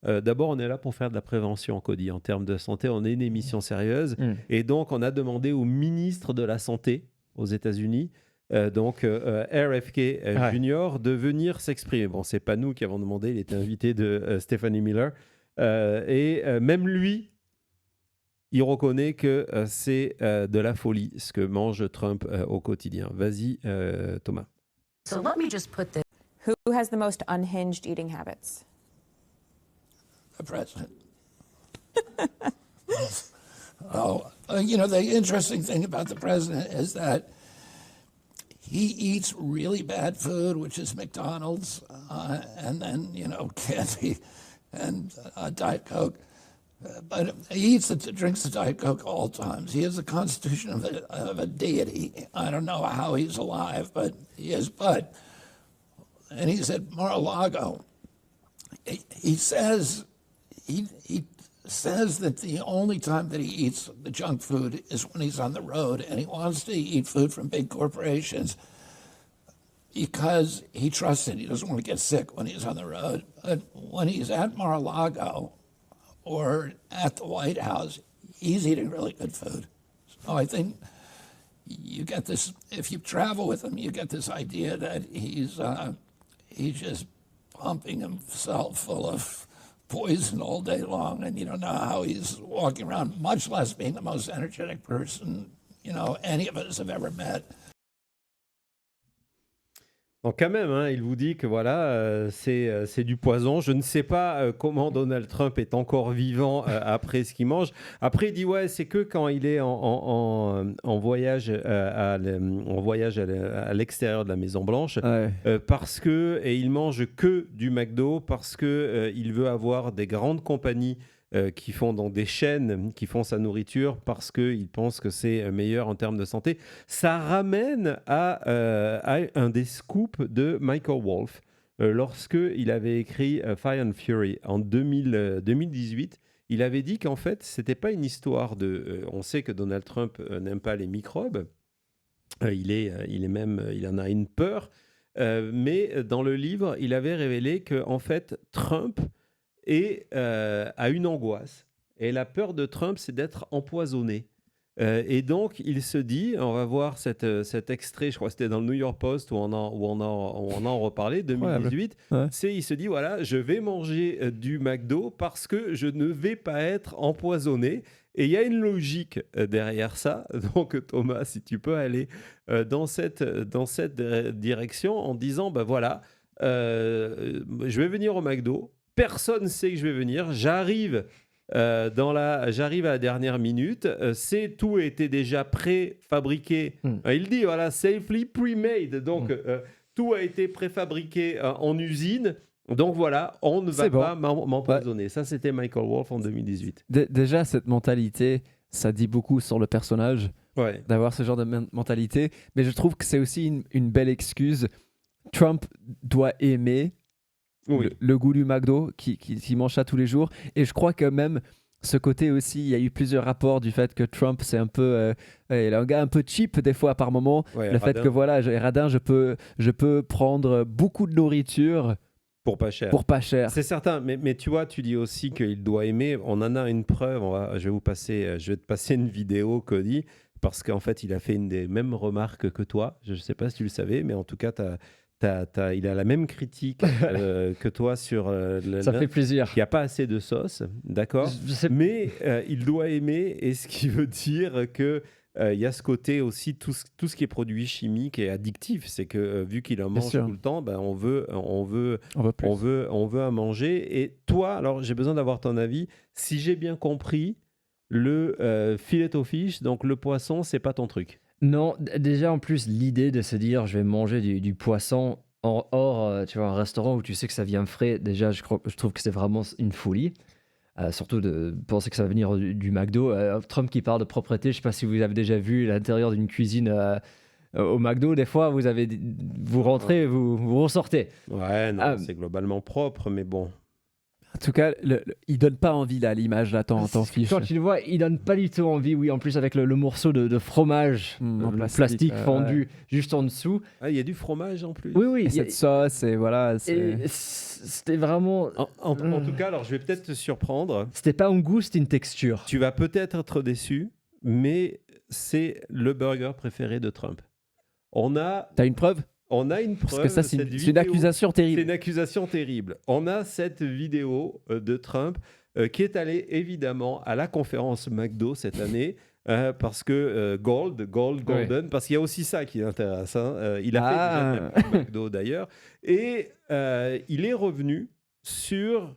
D'abord, on est là pour faire de la prévention, Cody, en termes de santé. On est une émission sérieuse. Mm. Et donc, on a demandé au ministre de la Santé aux États-Unis, RFK Ouais. Jr., de venir s'exprimer. Bon, c'est pas nous qui avons demandé, il était invité de Stephanie Miller. Même lui, il reconnaît que c'est de la folie ce que mange Trump au quotidien. Vas-y, Thomas. So let me just put this. Who has the most unhinged eating habits? The president. The interesting thing about the president is that he eats really bad food, which is McDonald's, and then, candy and Diet Coke. But he drinks the Diet Coke all times. He has the constitution of a deity. I don't know how he's alive, but he is. And he's at Mar-a-Lago. He says that the only time that he eats the junk food is when he's on the road, and he wants to eat food from big corporations because he trusts it. He doesn't want to get sick when he's on the road. But when he's at Mar-a-Lago or at the White House, he's eating really good food. So I think you get this, if you travel with him, you get this idea that he's just pumping himself full of poison all day long, and you don't know how he's walking around, much less being the most energetic person, any of us have ever met. Donc quand même, hein, il vous dit que voilà, c'est du poison. Je ne sais pas comment Donald Trump est encore vivant après ce qu'il mange. Après, il dit ouais, c'est que quand il est en voyage à l'extérieur de la Maison Blanche, Ouais. et il mange que du McDo parce que il veut avoir des grandes compagnies qui font donc des chaînes qui font sa nourriture parce qu'il pense que c'est meilleur en termes de santé. Ça ramène à un des scoops de Michael Wolff lorsqu'il avait écrit Fire and Fury en 2018. Il avait dit qu'en fait, c'était pas une histoire de... on sait que Donald Trump n'aime pas les microbes. Il en a une peur. Mais dans le livre, il avait révélé que en fait, Trump a une angoisse. Et la peur de Trump, c'est d'être empoisonné. Et donc, il se dit, on va voir cet extrait, je crois que c'était dans le New York Post où on en reparlait, 2018. Ouais. Il se dit, voilà, je vais manger du McDo parce que je ne vais pas être empoisonné. Et il y a une logique derrière ça. Donc, Thomas, si tu peux aller dans cette direction en disant, ben voilà, je vais venir au McDo. Personne ne sait que je vais venir. J'arrive à la dernière minute. Tout était déjà préfabriqué. Il dit, voilà, safely pre-made. Donc, tout a été préfabriqué en usine. Donc voilà, on ne va pas m'empoisonner. Ça, c'était Michael Wolff en 2018. Déjà, cette mentalité, ça dit beaucoup sur le personnage, d'avoir ce genre de mentalité. Mais je trouve que c'est aussi une belle excuse. Trump doit aimer le goût du McDo, qui mange ça tous les jours. Et je crois que même ce côté aussi, il y a eu plusieurs rapports du fait que Trump, c'est un peu... il est un gars un peu cheap des fois par moment. Le radin. fait que voilà, radin, je peux prendre beaucoup de nourriture... Pour pas cher. C'est certain, mais tu vois, tu dis aussi qu'il doit aimer. On en a une preuve. Je vais te passer une vidéo, Cody, parce qu'en fait, il a fait une des mêmes remarques que toi. Je ne sais pas si tu le savais, mais en tout cas, il a la même critique que toi sur... Ça fait plaisir. Il n'y a pas assez de sauce, d'accord ? Mais il doit aimer, et ce qui veut dire que... il y a ce côté aussi, tout ce qui est produit chimique et addictif, c'est que vu qu'il en mange tout le temps, ben, on veut en manger. Et toi, alors j'ai besoin d'avoir ton avis. Si j'ai bien compris, le filet of fish, donc le poisson, c'est pas ton truc. Non, déjà en plus l'idée de se dire je vais manger du poisson hors, tu vois, un restaurant où tu sais que ça vient frais, déjà je trouve que c'est vraiment une folie. Surtout de penser que ça va venir du McDo. Trump qui parle de propreté, je ne sais pas si vous avez déjà vu l'intérieur d'une cuisine au McDo. Des fois, vous rentrez, vous ressortez. Ouais, non, c'est globalement propre, mais bon. En tout cas, il donne pas envie là, l'image là, t'en fiches. Quand tu le vois, il donne pas du tout envie. Oui, en plus avec le morceau de fromage En le plastique fondu juste en dessous. Ah, il y a du fromage en plus. Oui. Et cette sauce, et voilà. Et c'était vraiment. En tout cas, alors je vais peut-être te surprendre. C'était pas un goût, c'était une texture. Tu vas peut-être être déçu, mais c'est le burger préféré de Trump. T'as une preuve? On a une preuve. Parce que ça, c'est une accusation C'est terrible. une accusation terrible. On a cette vidéo de Trump qui est allé évidemment à la conférence McDo cette année. Parce que Golden, parce qu'il y a aussi ça qui l'intéresse. Hein. Il a fait déjà de la pub McDo d'ailleurs. Et il est revenu sur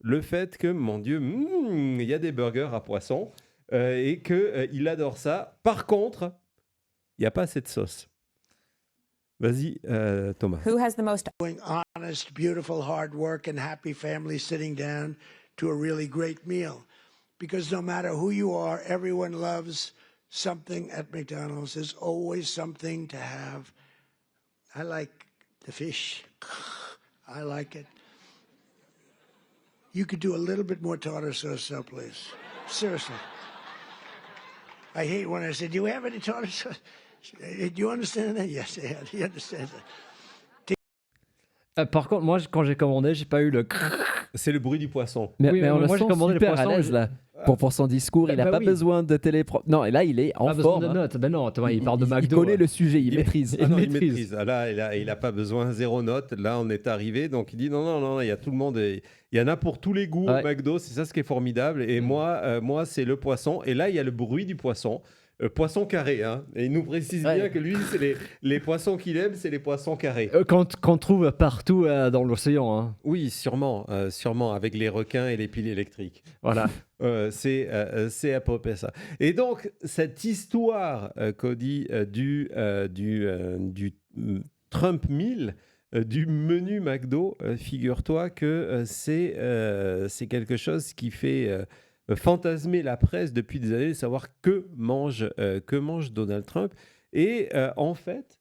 le fait que, mon Dieu, il y a des burgers à poisson et qu'il adore ça. Par contre, il n'y a pas assez de sauce. Vas-y, Thomas. Who has the most Honest, beautiful, hard work, and happy families sitting down to a really great meal. Because no matter who you are, everyone loves something at McDonald's. There's always something to have. I like the fish. I like it. You could do a little bit more tartar sauce, though, please. Seriously. I hate when I say, do you have any tartar sauce? Do you understand that? Yes, he understands that. Par contre, moi, quand j'ai commandé, j'ai pas eu le. C'est le bruit du poisson. Mais on le moi, j'ai sent commandé le super à poisson, l'aise là. Pour son discours, il n'a pas besoin de télépro. Non, et là, il est en Pas forme. besoin de notes. Ben non, Thomas, il parle de Il McDo. connaît le sujet, il maîtrise. Ah non, il maîtrise. Ah là, il n'a pas besoin, 0 note. Là, on est arrivé. Donc, il dit non, il y a tout le monde. Il y en a pour tous les goûts au McDo. C'est ça ce qui est formidable. Et moi, c'est le poisson. Et là, il y a le bruit du poisson. Poisson carré, hein. Et il nous précise bien que lui, c'est les poissons qu'il aime, c'est les poissons carrés. Qu'on trouve partout dans l'océan. Hein. Oui, sûrement, avec les requins et les piles électriques. Voilà. C'est à peu près ça. Et donc, cette histoire, Cody, du Trump Meal, du menu McDo, figure-toi que c'est quelque chose qui fait fantasmer la presse depuis des années, de savoir que mange Donald Trump. Et en fait,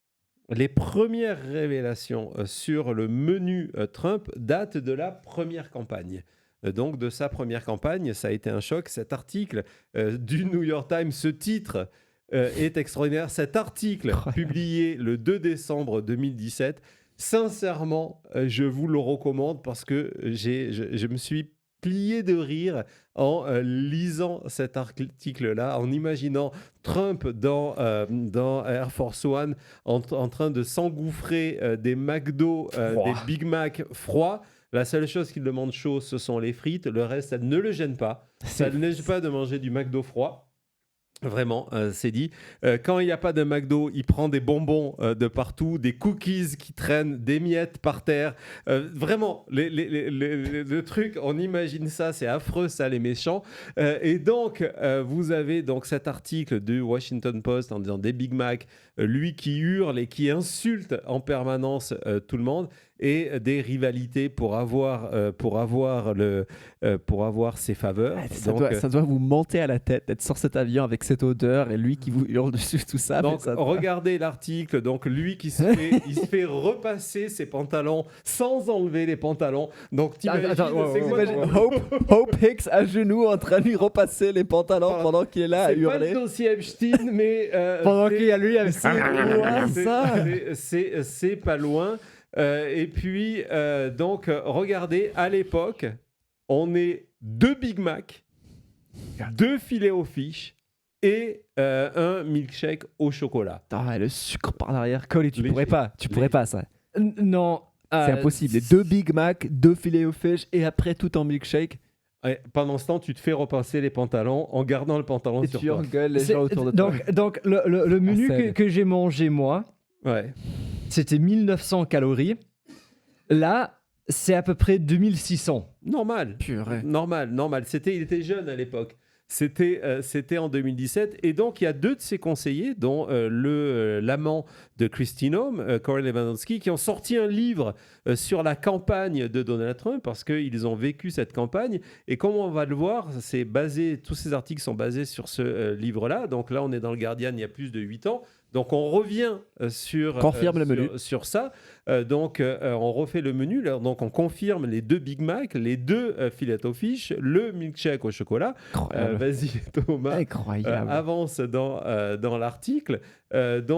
les premières révélations sur le menu Trump datent de la première campagne. Donc, de sa première campagne, ça a été un choc. Cet article du New York Times, ce titre est extraordinaire. Cet article, publié le 2 décembre 2017, sincèrement, je vous le recommande parce que je me suis plié de rire en lisant cet article-là, en imaginant Trump dans Air Force One en train de s'engouffrer des McDo, des Big Mac froids. La seule chose qu'il demande chaud, ce sont les frites. Le reste, ça ne le gêne pas. Ça ne le gêne pas de manger du McDo froid. Vraiment, c'est dit. Quand il n'y a pas de McDo, il prend des bonbons de partout, des cookies qui traînent, des miettes par terre. Vraiment, le truc, on imagine ça, c'est affreux, ça, les méchants. Et donc, vous avez donc cet article du Washington Post en disant des Big Mac, lui qui hurle et qui insulte en permanence tout le monde, et des rivalités pour avoir ses faveurs. Ça doit vous monter à la tête d'être sur cet avion avec cette odeur et lui qui vous hurle dessus, tout ça. Donc, regardez l'article. Donc, lui qui se fait repasser ses pantalons sans enlever les pantalons. Donc, t'imagines, Hope Hicks à genoux en train de lui repasser les pantalons pendant qu'il est là à hurler. C'est pas le dossier Epstein, mais pendant qu'il y a lui avec c'est pas loin. Et puis, donc, regardez, à l'époque, on est 2 Big Mac, 2 filets aux fiches et un milkshake au chocolat. Ah, le sucre par l'arrière, Cole, tu pourrais pas ça. Non. C'est impossible. Les 2 Big Mac, 2 filets aux fiches et après tout en milkshake. Et pendant ce temps, tu te fais repasser les pantalons en gardant le pantalon et sur tu toi. engueules les gens autour de toi. Donc le menu que j'ai mangé, moi, c'était 1900 calories. Là, c'est à peu près 2600. Normal. Purée. Normal. Il était jeune à l'époque. C'était en 2017. Et donc, il y a 2 de ses conseillers, dont l'amant de Kristi Noem, Corey Lewandowski, qui ont sorti un livre sur la campagne de Donald Trump parce qu'ils ont vécu cette campagne. Et comme on va le voir, tous ces articles sont basés sur ce livre-là. Donc là, on est dans le Guardian il y a plus de 8 ans. Donc on revient Confirme le menu. sur ça. On refait le menu. Donc on confirme les 2 Big Mac, les 2 fillet o fish, le milkshake au chocolat. Vas-y Thomas, Incroyable. avance dans l'article. Le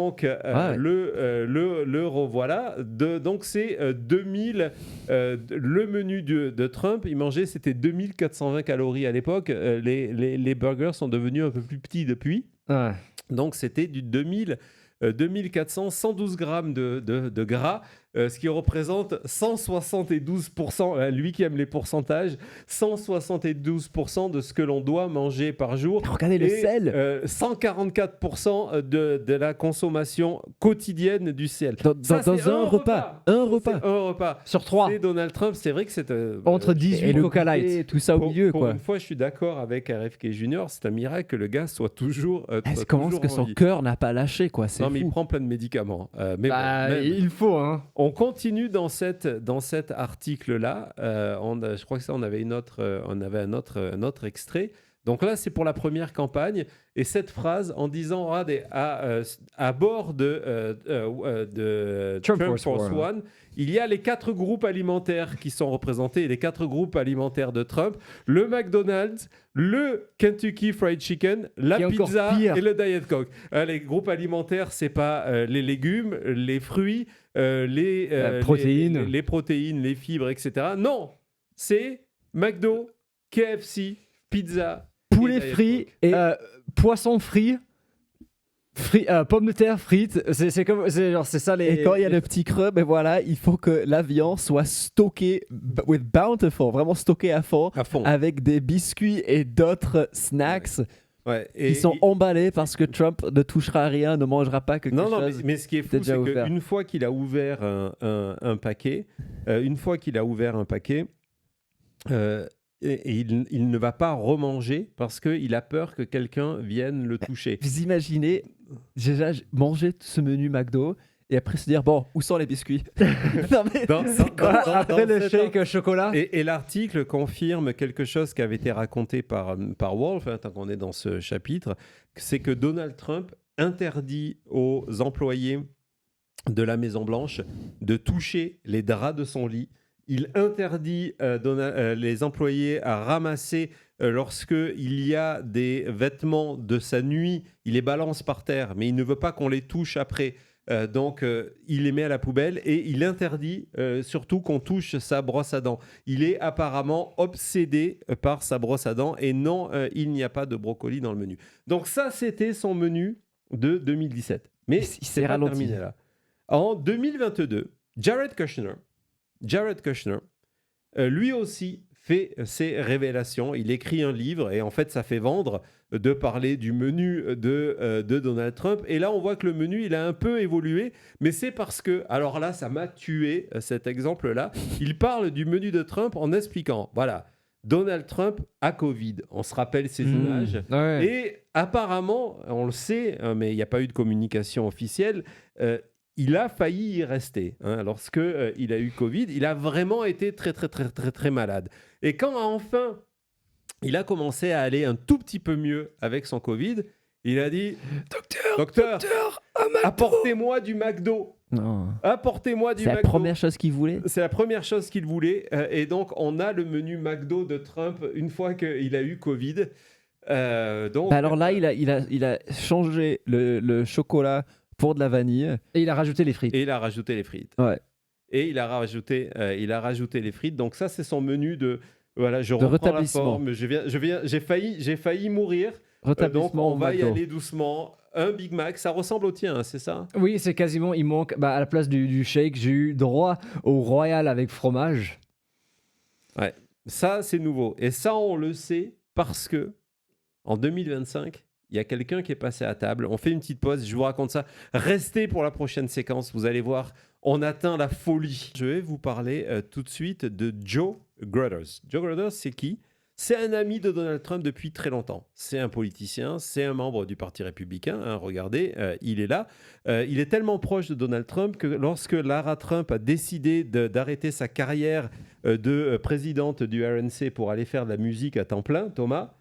revoilà. Donc c'est 2000. Le menu de Trump, il mangeait, c'était 2420 calories à l'époque. Les burgers sont devenus un peu plus petits depuis. Ouais. Donc c'était du 2400, 112 grammes de gras, ce qui représente 172%, lui qui aime les pourcentages, 172% de ce que l'on doit manger par jour. Regardez le sel. 144% de la consommation quotidienne du sel. Dans un repas. Un repas. Sur 3. C'est Donald Trump, c'est vrai que c'est... Entre 18 Coca Light. Tout ça au milieu, pour quoi. une fois, je suis d'accord avec RFK Junior, c'est un miracle que le gars soit toujours Comment est-ce que son cœur n'a pas lâché, quoi? C'est Non, mais il fou. prend plein de médicaments. Mais Il faut, hein. on continue dans cet article-là. Je crois que ça, on avait un autre extrait. Donc là, c'est pour la première campagne. Et cette phrase, en disant à bord de Trump Force One, il y a les 4 groupes alimentaires qui sont représentés, les 4 groupes alimentaires de Trump, le McDonald's, le Kentucky Fried Chicken, la pizza et le Diet Coke. Les groupes alimentaires, c'est pas les légumes, les fruits, les protéines, les fibres, etc. Non, c'est McDo, KFC, pizza, poulet frit et poisson frit. Pommes de terre frites, c'est ça les. Et quand il y a le petit creux, ben voilà, il faut que la viande soit stockée with bountiful, vraiment stockée à fond. Avec des biscuits et d'autres snacks. Ouais, qui sont emballés parce que Trump ne touchera à rien, ne mangera pas que quelque chose. Non, mais ce qui est fou, c'est qu'une fois qu'il a ouvert un paquet, et il ne va pas remanger parce qu'il a peur que quelqu'un vienne le toucher. Vous imaginez déjà manger ce menu McDo et après se dire, bon, où sont les biscuits? Non, mais après le shake chocolat. Et l'article confirme quelque chose qui avait été raconté par Wolf, tant qu'on est dans ce chapitre, c'est que Donald Trump interdit aux employés de la Maison-Blanche de toucher les draps de son lit. Il interdit les employés à ramasser lorsqu'il y a des vêtements de sa nuit, il les balance par terre, mais il ne veut pas qu'on les touche après. Donc, il les met à la poubelle et il interdit surtout qu'on touche sa brosse à dents. Il est apparemment obsédé par sa brosse à dents et non, il n'y a pas de brocoli dans le menu. Donc ça, c'était son menu de 2017. Mais il s'est pas terminé là. En 2022, Jared Kushner, lui aussi fait ses révélations. Il écrit un livre et en fait, ça fait vendre de parler du menu de Donald Trump. Et là, on voit que le menu, il a un peu évolué, mais c'est parce que, alors là, ça m'a tué, cet exemple-là. Il parle du menu de Trump en expliquant, voilà, Donald Trump a Covid. On se rappelle ces images. Ouais. Et apparemment, on le sait, mais il n'y a pas eu de communication officielle, il a failli y rester. Lorsqu'il a eu Covid, il a vraiment été très, très, très, très, très malade. Et quand enfin, il a commencé à aller un tout petit peu mieux avec son Covid, il a dit « Docteur, apportez-moi du McDo !» Non. Apportez-moi du C'est McDo. la première chose qu'il voulait. C'est la première chose qu'il voulait. Et donc, on a le menu McDo de Trump une fois qu'il a eu Covid. Alors là, il a changé le chocolat pour de la vanille. Et il a rajouté les frites. Et il a rajouté les frites. Ouais. Et il a rajouté les frites. Donc ça, c'est son menu de rétablissement. J'ai failli mourir. Donc on va y aller doucement. Un Big Mac, ça ressemble au tien, c'est ça? Oui, c'est quasiment, il manque, à la place du shake, j'ai eu droit au Royal avec fromage. Ouais, ça c'est nouveau. Et ça, on le sait parce que en 2025, il y a quelqu'un qui est passé à table. On fait une petite pause, je vous raconte ça. Restez pour la prochaine séquence, vous allez voir, on atteint la folie. Je vais vous parler tout de suite de Joe Grutters. Joe Grutters, c'est qui? C'est un ami de Donald Trump depuis très longtemps. C'est un politicien, c'est un membre du Parti républicain. Regardez, il est là. Il est tellement proche de Donald Trump que lorsque Lara Trump a décidé d'arrêter sa carrière de présidente du RNC pour aller faire de la musique à temps plein, Thomas,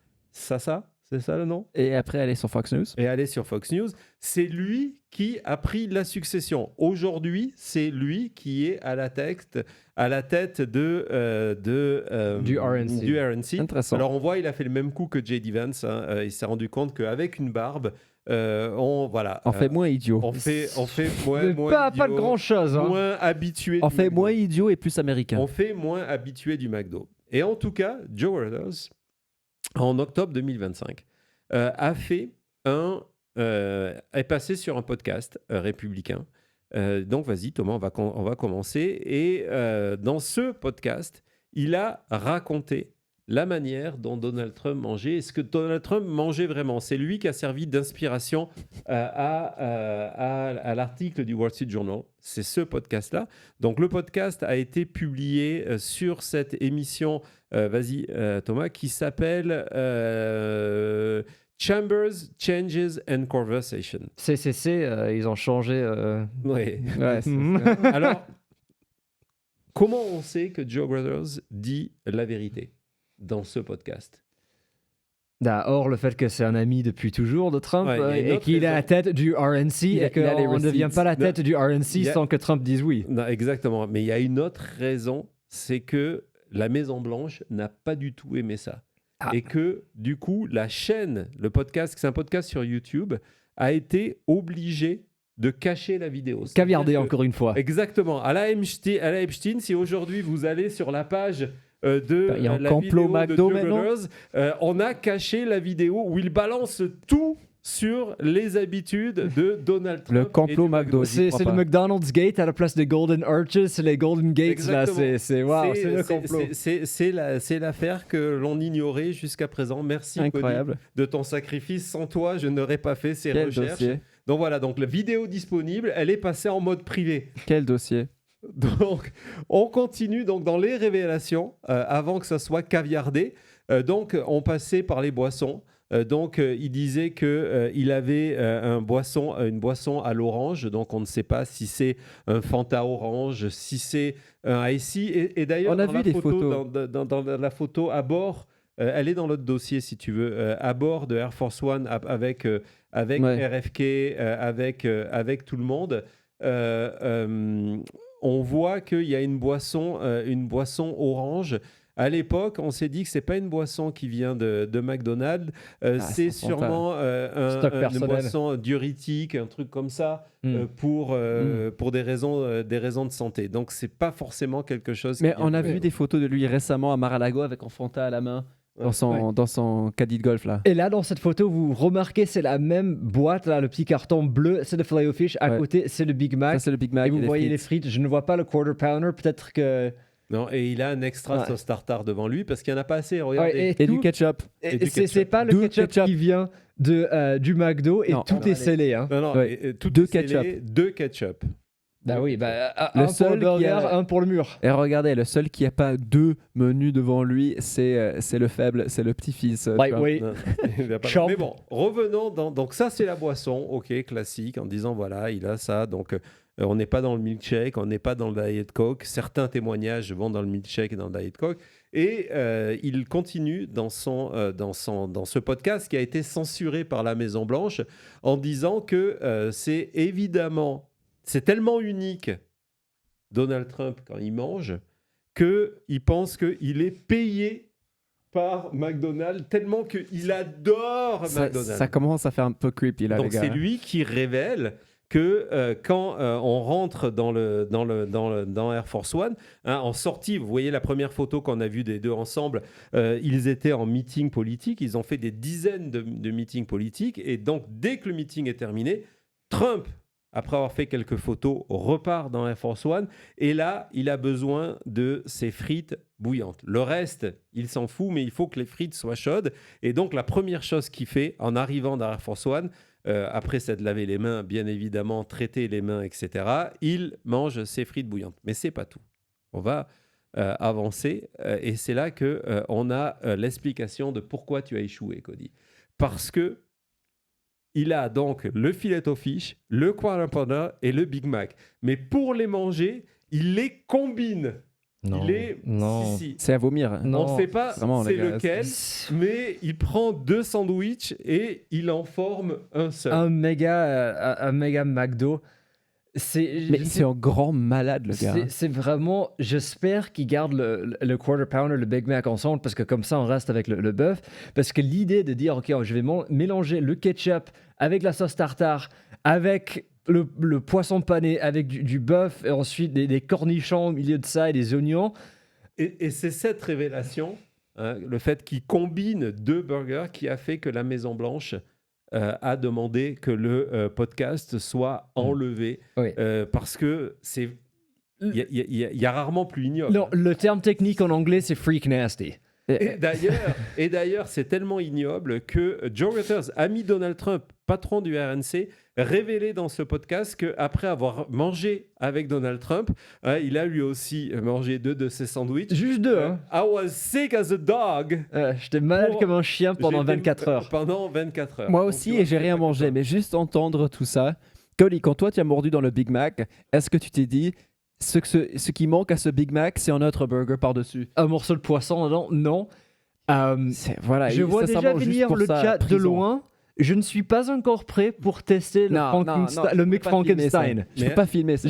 c'est ça le nom? Et après, elle est sur Fox News. Et aller sur Fox News. C'est lui qui a pris la succession. Aujourd'hui, c'est lui qui est à la tête Du RNC. Intéressant. Alors on voit, il a fait le même coup que J.D. Vance. Il s'est rendu compte qu'avec une barbe, on fait moins idiot. On fait moins Pas idiot, de grand-chose. Hein. moins habitué. On du fait McDo. moins idiot et plus américain. On fait moins habitué du McDo. Et en tout cas, Joe Brothers, en octobre 2025, est passé sur un podcast républicain. Donc vas-y Thomas, on va commencer. Et dans ce podcast, il a raconté la manière dont Donald Trump mangeait et ce que Donald Trump mangeait vraiment. C'est lui qui a servi d'inspiration à l'article du Wall Street Journal. C'est ce podcast-là. Donc le podcast a été publié sur cette émission, Thomas, qui s'appelle Chambers, Changes and Conversation. CCC, ils ont changé. Oui. Ouais, Alors, comment on sait que Joe Brothers dit la vérité dans ce podcast? Or, le fait que c'est un ami depuis toujours de Trump Ouais, il y a une et autre qu'il est à la raison. tête du RNC Il a et les qu'on ne devient receipts. pas la tête du RNC Il y a- sans que Trump dise oui. Non, exactement. Mais il y a une autre raison, c'est que la Maison-Blanche n'a pas du tout aimé ça. Ah. Et que, du coup, la chaîne, le podcast, c'est un podcast sur YouTube, a été obligée de cacher la vidéo. Caviardé C'est-à-dire que- encore une fois. Exactement. À la Epstein, si aujourd'hui vous allez sur la page Il y a un la complot vidéo de McDo Joe maintenant. Brothers, on a caché la vidéo où il balance tout sur les habitudes de Donald Trump. Le complot et du McDo. C'est crois le pas. McDonald's Gate à la place des Golden Arches, c'est les Golden Gates là. Exactement. C'est le complot. C'est l'affaire que l'on ignorait jusqu'à présent. Merci Cody, Incroyable. de ton sacrifice. Sans toi, je n'aurais pas fait ces Quel recherches. dossier. Donc voilà, donc la vidéo disponible, elle est passée en mode privé. Quel dossier. Donc, on continue donc dans les révélations avant que ça soit caviardé. Donc, on passait par les boissons. Il disait qu'il avait une boisson à l'orange. Donc, on ne sait pas si c'est un Fanta orange, si c'est un Icy. Et d'ailleurs, On a dans vu la des photo, photos. dans la photo à bord, elle est dans l'autre dossier si tu veux, à bord de Air Force One avec Ouais. RFK, avec tout le monde. On voit qu'il y a une boisson orange. À l'époque, on s'est dit que c'est pas une boisson qui vient de McDonald's, c'est c'est sûrement Stock une personnel. boisson diurétique, un truc comme ça, pour des raisons de santé. Donc c'est pas forcément quelque chose. Mais qui on vient a de- vu des photos de lui récemment à Mar-a-Lago avec un Fanta à la main dans son caddie de golf là. Et là, dans cette photo, vous remarquez, c'est la même boîte, là, le petit carton bleu, c'est le Filet-O-Fish. À Ouais. côté, c'est le Big Ça Mac. c'est le Big Mac. et vous voyez les frites. Je ne vois pas le Quarter Pounder. Peut-être que. Non, et il a un extra Ouais. sauce tartare devant lui parce qu'il n'y en a pas assez. Regardez. Ouais, Et tout- du ketchup. Et du c'est ketchup. pas le Du ketchup, ketchup. qui vient du McDo et Non, tout non, est allez. scellé. Hein. Non, Ouais. et tout Deux est scellé, deux ketchup. Bah oui, bah, Le un pour seul le burger, qui a- un pour le mur. Et regardez, le seul qui a pas deux menus devant lui, c'est le faible, c'est le petit-fils. Ouais, Trump. oui. Non, il a pas- Chomp. Mais bon, revenons donc ça c'est la boisson, ok, classique, en disant voilà, il a ça, donc on n'est pas dans le milkshake, on n'est pas dans le Diet Coke. Certains témoignages vont dans le milkshake et dans le Diet Coke. Et il continue dans ce podcast qui a été censuré par la Maison Blanche en disant que c'est tellement unique Donald Trump quand il mange qu'il pense qu'il est payé par McDonald's tellement qu'il adore McDonald's. Ça commence à faire un peu creepy là, les Donc gars. c'est lui qui révèle que quand on rentre dans Air Force One, en sortie, vous voyez la première photo qu'on a vue des deux ensemble, ils étaient en meeting politique, ils ont fait des dizaines de meetings politiques, et donc dès que le meeting est terminé, Trump, après avoir fait quelques photos, repart dans Air Force One, et là, il a besoin de ses frites bouillantes. Le reste, il s'en fout, mais il faut que les frites soient chaudes, et donc la première chose qu'il fait en arrivant dans Air Force One, après s'être lavé les mains, bien évidemment, traiter les mains, etc., il mange ses frites bouillantes. Mais c'est pas tout. On va avancer, et c'est là qu'on a l'explication de pourquoi tu as échoué, Cody. Parce que il a donc le Filet-O-Fish, le Quarter Pounder et le Big Mac. Mais pour les manger, il les combine. Non. Il est... Non. Si. C'est à vomir. Non. On ne sait pas Vraiment, c'est les gars, lequel, mais il prend 2 sandwichs et il en forme un seul. Un méga McDo. Mais c'est un grand malade, le gars. C'est vraiment. J'espère qu'ils gardent le Quarter Pounder, le Big Mac ensemble, parce que comme ça, on reste avec le bœuf. Parce que l'idée de dire, OK, je vais mélanger le ketchup avec la sauce tartare, avec le poisson pané, avec du bœuf, et ensuite des cornichons au milieu de ça et des oignons. Et c'est cette révélation, hein, le fait qu'il combine 2 burgers, qui a fait que la Maison-Blanche a demandé que le podcast soit enlevé. Oui. Parce que c'est... Il y a rarement plus ignoble. Non, le terme technique en anglais, c'est freak nasty. Et d'ailleurs, c'est tellement ignoble que Joe Reuters, ami Donald Trump, patron du RNC, révélé dans ce podcast qu'après avoir mangé avec Donald Trump, il a lui aussi mangé 2 de ses sandwichs. Juste 2, hein. I was sick as a dog. J'étais malade comme un chien pendant J'étais 24 heures. Pendant 24 heures. Moi Donc, aussi, tu vois, et j'ai rien c'est mangé, pas mais juste entendre tout ça. Cody, quand toi tu as mordu dans le Big Mac, est-ce que tu t'es dit ce qui manque à ce Big Mac, c'est un autre burger par-dessus? Un morceau de poisson, non. Voilà, Je vois déjà venir le chat de loin. Je ne suis pas encore prêt pour tester le Mick Frankenstein. Je peux pas filmer ça.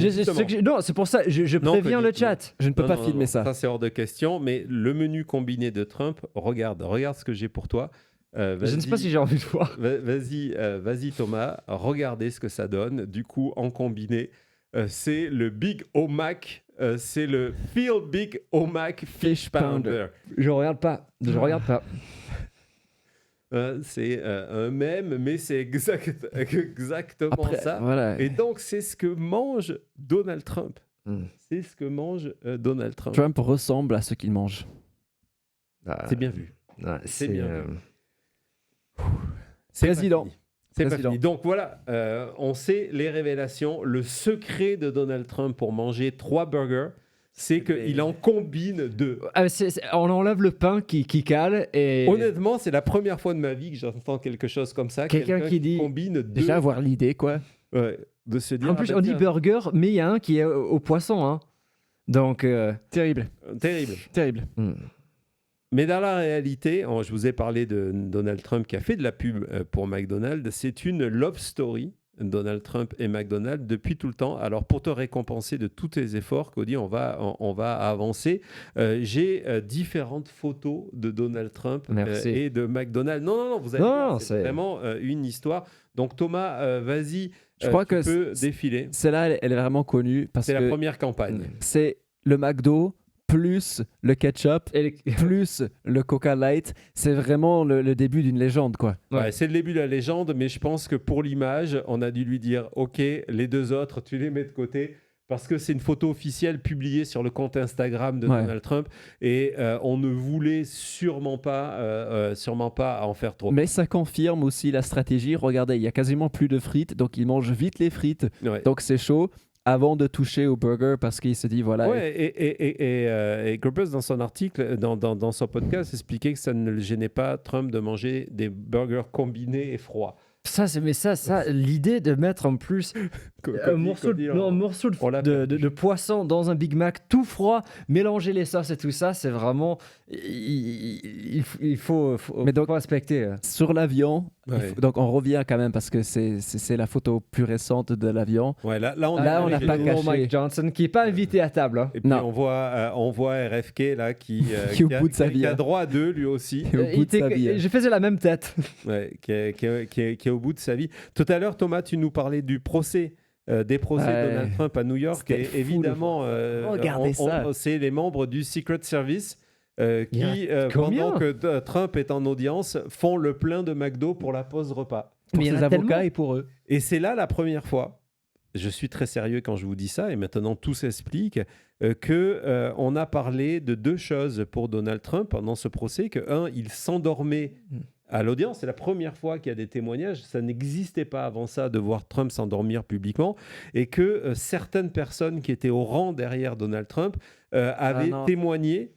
Non, c'est pour ça, je Non, préviens Cody, le chat. Je ne peux pas filmer ça. Ça, c'est hors de question. Mais le menu combiné de Trump, regarde ce que j'ai pour toi. Je ne sais pas si j'ai envie de voir. Vas-y Thomas, regardez ce que ça donne. Du coup, en combiné, c'est le Big O Mac. C'est le Feel Big O Mac Fish Pounder. Je regarde pas. C'est un mème, mais c'est exactement Après, ça. voilà. Et donc, c'est ce que mange Donald Trump. C'est ce que mange Donald Trump. Trump ressemble à ce qu'il mange. C'est bien vu. C'est bien bien. C'est Président. pas fini. C'est pas Président. fini. Donc voilà, on sait les révélations. Le secret de Donald Trump pour manger 3 burgers, c'est qu'il en combine 2. On enlève le pain qui cale et... Honnêtement, c'est la première fois de ma vie que j'entends quelque chose comme ça. Quelqu'un qui dit... combine 2. Déjà avoir l'idée, quoi. Ouais, de se dire... En plus, ah, on dit tiens, burger, mais il y a un qui est au poisson. Hein. Donc... Terrible. Terrible. Mais dans la réalité, je vous ai parlé de Donald Trump qui a fait de la pub pour McDonald's. C'est une love story, Donald Trump et McDonald's, depuis tout le temps. Alors, pour te récompenser de tous tes efforts, Cody, on va avancer. J'ai différentes photos de Donald Trump et de McDonald's. Non, vous avez c'est vraiment une histoire. Donc, Thomas, vas-y, je crois que tu peux défiler. Celle-là, elle est vraiment connue parce que c'est la première campagne. C'est le McDo plus le ketchup, plus le Coca Light. C'est vraiment le début d'une légende, quoi. Ouais, c'est le début de la légende, mais je pense que pour l'image, on a dû lui dire « Ok, les 2 autres, tu les mets de côté ». Parce que c'est une photo officielle publiée sur le compte Instagram de Donald Trump et on ne voulait sûrement pas en faire trop. Mais ça confirme aussi la stratégie. Regardez, il y a quasiment plus de frites, donc il mange vite les frites. Ouais. Donc c'est chaud avant de toucher au burger parce qu'il se dit voilà. Ouais, et Grubbers, dans son article, dans son podcast, expliquait que ça ne le gênait pas Trump de manger des burgers combinés et froids. Ça, l'idée de mettre en plus un morceau de poisson dans un Big Mac tout froid, mélanger les sauces et tout ça, c'est vraiment... Il faut respecter. Sur l'avion, donc on revient quand même parce que c'est la photo plus récente de l'avion. Ouais, là on n'a pas caché. Mike Johnson, qui n'est pas invité à table. Hein. Et puis on voit RFK là, qui est au bout de sa vie. Qui a droit à 2 lui aussi. Je faisais la même tête. Ouais, qui est au bout de sa vie. Tout à l'heure, Thomas, tu nous parlais du procès. Des procès de Donald Trump à New York. Et évidemment, c'est les membres du Secret Service qui, pendant que Trump est en audience, font le plein de McDo pour la pause repas. Pour ses avocats et pour eux. Et c'est là la première fois, je suis très sérieux quand je vous dis ça, et maintenant tout s'explique, qu'on a parlé de 2 choses pour Donald Trump pendant ce procès. Il s'endormait à l'audience. C'est la première fois qu'il y a des témoignages. Ça n'existait pas avant ça de voir Trump s'endormir publiquement. Et que certaines personnes qui étaient au rang derrière Donald Trump avaient témoigné.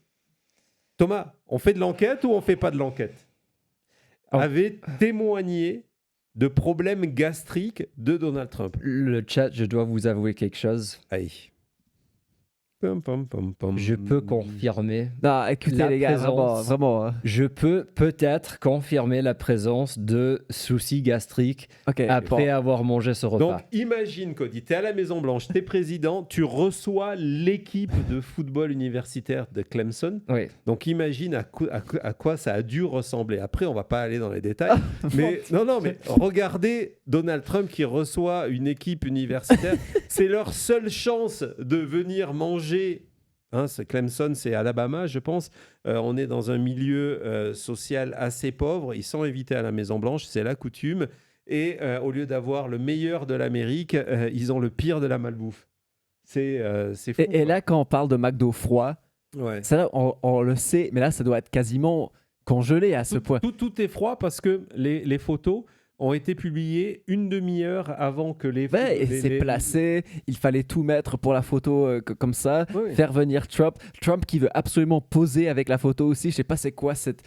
Thomas, on fait de l'enquête ou on fait pas de l'enquête? Avaient témoigné de problèmes gastriques de Donald Trump. Le chat, je dois vous avouer quelque chose. Aïe. Je peux confirmer. Non, écoutez La les gars, présence. vraiment. Je peux peut-être confirmer la présence de soucis gastriques Ok. après avoir mangé ce repas. Donc, imagine, Cody, tu es à la Maison-Blanche, tu es président, tu reçois l'équipe de football universitaire de Clemson. Oui. Donc, imagine à quoi ça a dû ressembler. Après, on va pas aller dans les détails. mais mais regardez Donald Trump qui reçoit une équipe universitaire. C'est leur seule chance de venir manger. C'est Clemson, c'est Alabama, je pense. On est dans un milieu social assez pauvre. Ils sont invités à la Maison-Blanche, c'est la coutume. Et au lieu d'avoir le meilleur de l'Amérique, ils ont le pire de la malbouffe. C'est fou. Et là, quand on parle de McDo froid, ça, là, on le sait, mais là, ça doit être quasiment congelé à ce point. Tout est froid parce que les photos ont été publiées une demi-heure avant que les... Et c'est placé, il fallait tout mettre pour la photo comme ça, faire venir Trump qui veut absolument poser avec la photo aussi. Je sais pas c'est quoi cette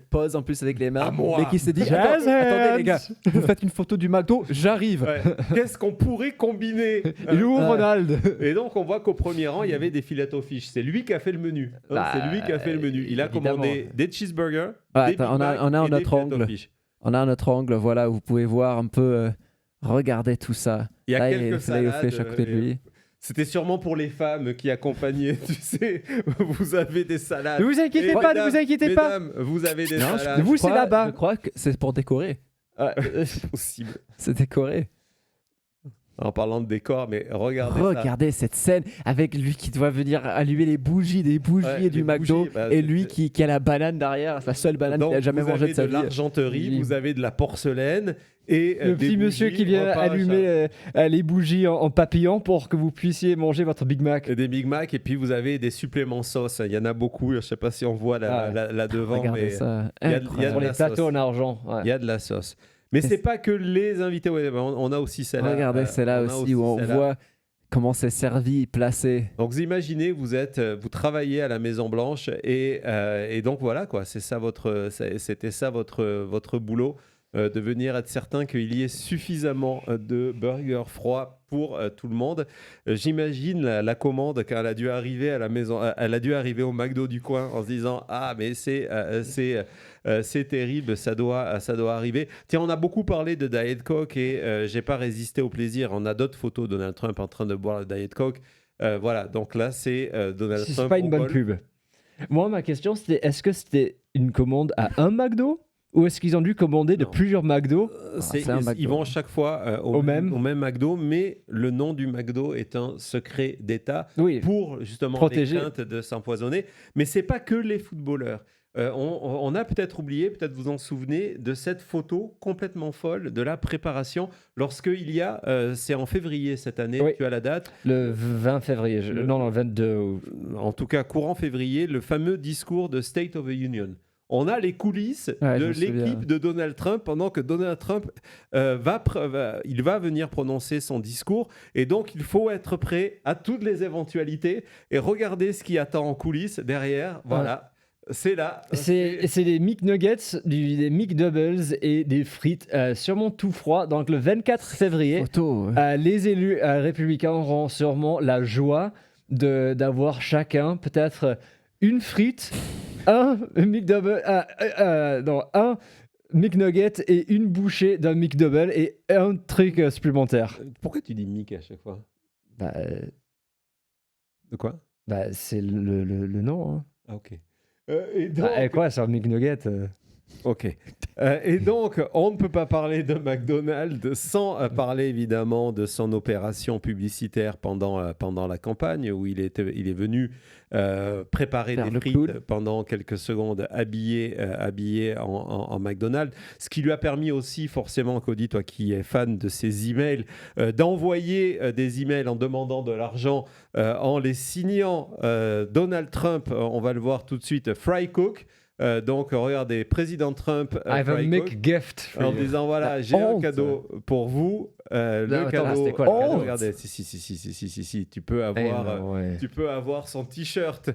pose en plus avec les mains, mais qui s'est dit attendez les gars, vous faites une photo du McDo, j'arrive. Qu'est-ce qu'on pourrait combiner Il ouvre Ronald. Et donc on voit qu'au premier rang il y avait des filet fish. C'est lui qui a fait le menu. C'est lui qui a fait le menu. Il a commandé des cheeseburgers, des Big Mac on a et des notre angle. filet-o-fish. On a un autre angle, voilà, où vous pouvez voir un peu, regardez tout ça. Il y a là, quelques il y a salades. fish à côté de lui. C'était sûrement pour les femmes qui accompagnent, tu sais, vous avez des salades. Ne vous inquiétez pas, ne vous inquiétez pas. Mesdames, vous avez des salades. Vous, c'est là-bas. Je crois que c'est pour décorer. C'est possible. C'est décoré. En parlant de décor, mais regardez ça. Cette scène avec lui qui doit venir allumer les bougies, des bougies du McDo, et lui qui a la banane derrière, la seule banane qu'il a jamais mangée de sa vie. Vous avez de l'argenterie, vous avez de la porcelaine et le petit monsieur qui vient allumer les bougies en papillon pour que vous puissiez manger votre Big Mac. Des Big Mac, et puis vous avez des suppléments sauce. Il y en a beaucoup, je ne sais pas si on voit là devant, regardez mais ça. il y a de Pour les la plateaux sauce. en argent. Il y a de la sauce. Mais c'est pas que les invités, on a aussi celle-là. Regardez celle-là aussi où on voit comment c'est servi, placé. Donc vous imaginez, vous travaillez à la Maison Blanche et donc voilà quoi, c'était ça votre boulot, de venir être certain qu'il y ait suffisamment de burgers froids pour tout le monde. J'imagine la commande quand elle a dû arriver à la maison, elle a dû arriver au McDo du coin en se disant mais c'est terrible, ça doit arriver. Tiens, on a beaucoup parlé de Diet Coke et j'ai pas résisté au plaisir. On a d'autres photos de Donald Trump en train de boire le Diet Coke. Voilà, donc là c'est Donald Trump. C'est pas une bonne pub. Moi, ma question c'était est-ce que c'était une commande à un McDo ou est-ce qu'ils ont dû commander de plusieurs McDo? Ils vont chaque fois au même McDo, mais le nom du McDo est un secret d'État pour justement protéger. Les craintes de s'empoisonner. Mais c'est pas que les footballeurs. On a peut-être oublié, peut-être vous en souvenez, de cette photo complètement folle de la préparation lorsqu'il y a, c'est en février cette année, tu as la date. Le 20 février, non, le 22. En tout cas, courant février, le fameux discours de State of the Union. On a les coulisses de l'équipe de Donald Trump pendant que Donald Trump il va venir prononcer son discours. Et donc, il faut être prêt à toutes les éventualités et regarder ce qui attend en coulisses derrière. Voilà. C'est là. C'est des McNuggets, des McDoubles et des frites, sûrement tout froid. Donc le 24 février, les élus républicains auront sûrement la joie d'avoir chacun peut-être une frite, un McDouble, un McNugget et une bouchée d'un McDouble et un truc supplémentaire. Pourquoi tu dis Mick à chaque fois? De quoi? C'est le nom. Hein. Ah, ok. Et donc... quoi, c'est un McNugget Ok. Et donc, on ne peut pas parler de McDonald's sans parler évidemment de son opération publicitaire pendant la campagne où il est venu préparer des frites pendant quelques secondes habillé en McDonald's. Ce qui lui a permis aussi, forcément, Cody, toi qui es fan de ces emails, d'envoyer des emails en demandant de l'argent, en les signant Donald Trump, on va le voir tout de suite, Fry Cook. Donc, regardez, président Trump I have a gift en disant voilà, j'ai un cadeau pour vous. Le cadeau. C'était quoi, le cadeau? Regardez, si, tu peux avoir son t-shirt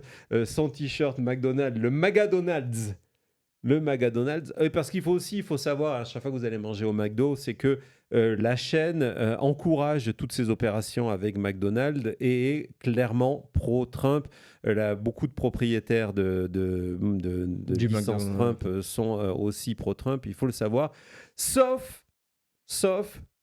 McDonald's, le McDonald's. Parce qu'il faut savoir, à chaque fois que vous allez manger au McDo, c'est que la chaîne encourage toutes ces opérations avec McDonald's et est clairement pro-Trump. Beaucoup de propriétaires de licences Trump sont aussi pro-Trump, il faut le savoir. Sauf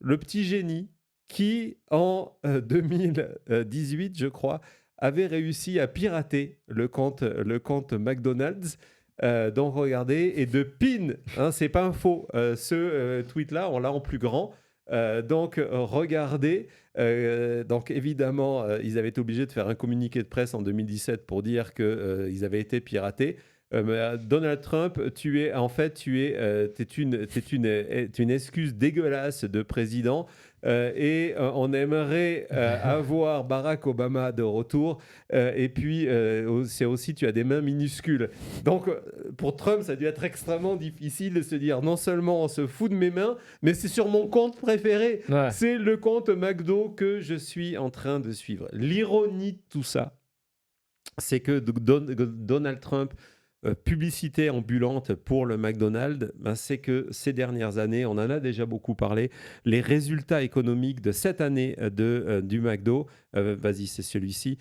le petit génie qui, en 2018, je crois, avait réussi à pirater le compte McDonald's. Donc regardez, et de pin, hein, c'est pas un faux, ce tweet-là, on l'a en plus grand. Donc regardez, donc évidemment, ils avaient été obligés de faire un communiqué de presse en 2017 pour dire qu'ils avaient été piratés. Donald Trump, tu es une excuse dégueulasse de président et on aimerait avoir Barack Obama de retour et puis c'est aussi tu as des mains minuscules. Donc pour Trump, ça a dû être extrêmement difficile de se dire non seulement on se fout de mes mains, mais c'est sur mon compte préféré. Ouais. C'est le compte McDo que je suis en train de suivre. L'ironie de tout ça, c'est que Donald Trump publicité ambulante pour le McDonald's, c'est que ces dernières années, on en a déjà beaucoup parlé, les résultats économiques de cette année du McDo, vas-y, c'est celui-ci,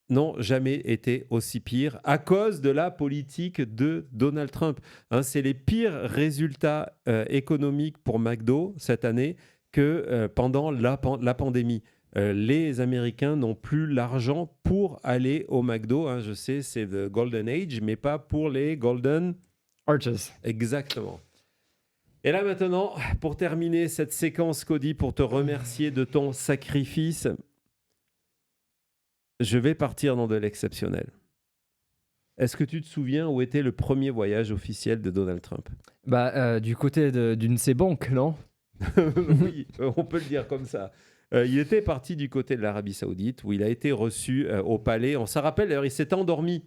n'ont jamais été aussi pires à cause de la politique de Donald Trump. C'est les pires résultats économiques pour McDo cette année que pendant la pandémie. Les Américains n'ont plus l'argent pour aller au McDo. Je sais, c'est the Golden Age, mais pas pour les Golden Arches. Exactement. Et là maintenant, pour terminer cette séquence, Cody, pour te remercier de ton sacrifice, je vais partir dans de l'exceptionnel. Est-ce que tu te souviens où était le premier voyage officiel de Donald Trump ? Du côté d'une de ses banques, non ? Oui, on peut le dire comme ça. Il était parti du côté de l'Arabie Saoudite où il a été reçu au palais. On s'en rappelle, d'ailleurs, il s'est endormi.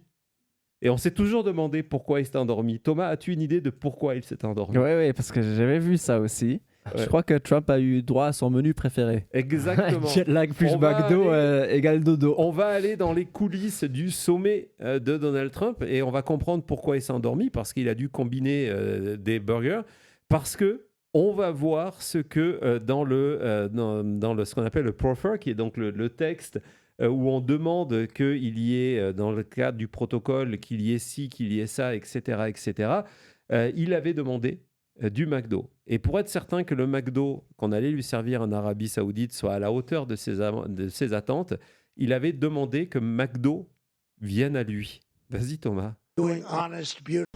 Et on s'est toujours demandé pourquoi il s'est endormi. Thomas, as-tu une idée de pourquoi il s'est endormi ? Oui, parce que j'avais vu ça aussi. Ouais. Je crois que Trump a eu droit à son menu préféré. Exactement. Jet lag plus McDo égale dodo. On va aller dans les coulisses du sommet de Donald Trump et on va comprendre pourquoi il s'est endormi, parce qu'il a dû combiner des burgers, parce que on va voir ce que dans ce qu'on appelle le proffer, qui est donc le texte où on demande qu'il y ait, dans le cadre du protocole, qu'il y ait ci, qu'il y ait ça, etc., etc. Il avait demandé du McDo. Et pour être certain que le McDo qu'on allait lui servir en Arabie Saoudite soit à la hauteur de ses attentes, il avait demandé que McDo vienne à lui. Vas-y, Thomas. Doing honest, beautiful.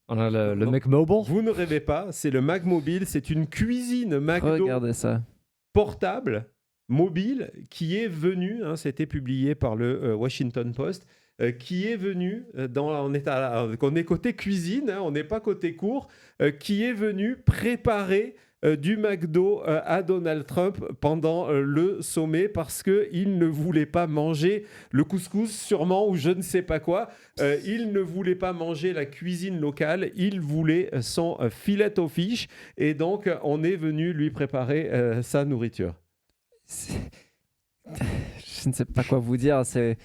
On a le McMobile. Vous ne rêvez pas, c'est le McMobile, c'est une cuisine McDo Regardez ça. Portable, mobile, qui est venue, c'était publié par le Washington Post, qui est venu, on est côté cuisine, on n'est pas côté cours, qui est venu préparer du McDo à Donald Trump pendant le sommet parce qu'il ne voulait pas manger le couscous sûrement ou je ne sais pas quoi. Il ne voulait pas manger la cuisine locale, il voulait son filet au fish et donc on est venu lui préparer sa nourriture. Je ne sais pas quoi vous dire, c'est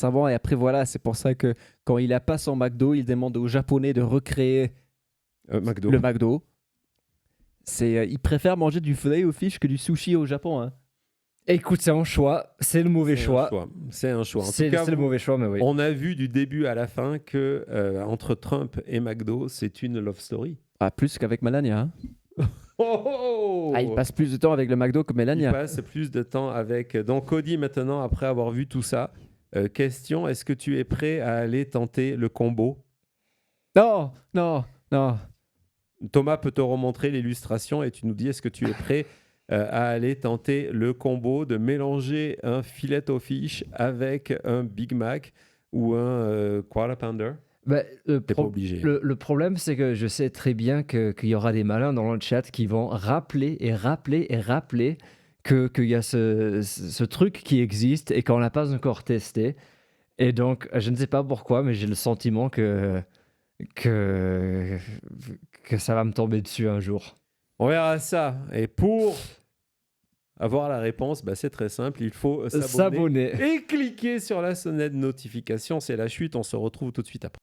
bon et après voilà, c'est pour ça que quand il n'a pas son McDo, il demande aux Japonais de recréer le McDo. Il préfère manger du filet au fish que du sushi au Japon. Écoute, c'est un choix. C'est le mauvais choix. C'est un choix. C'est le mauvais choix, mais oui. On a vu du début à la fin que entre Trump et McDo, c'est une love story. Plus qu'avec Melania. Il passe plus de temps avec le McDo que Melania. Il passe plus de temps avec... Donc Cody, maintenant, après avoir vu tout ça, question, est-ce que tu es prêt à aller tenter le combo ? Non. Thomas peut te remontrer l'illustration et tu nous dis est-ce que tu es prêt à aller tenter le combo de mélanger un filet au fish avec un Big Mac ou un Quarter Pounder ? T'es pas obligé. Le problème, c'est que je sais très bien qu'il y aura des malins dans le chat qui vont rappeler qu'il y a ce truc qui existe et qu'on l'a pas encore testé. Et donc, je ne sais pas pourquoi, mais j'ai le sentiment que ça va me tomber dessus un jour. On verra ça. Et pour Avoir la réponse, c'est très simple, il faut s'abonner S'abonner. et cliquer sur la sonnette notification. C'est la chute, on se retrouve tout de suite après.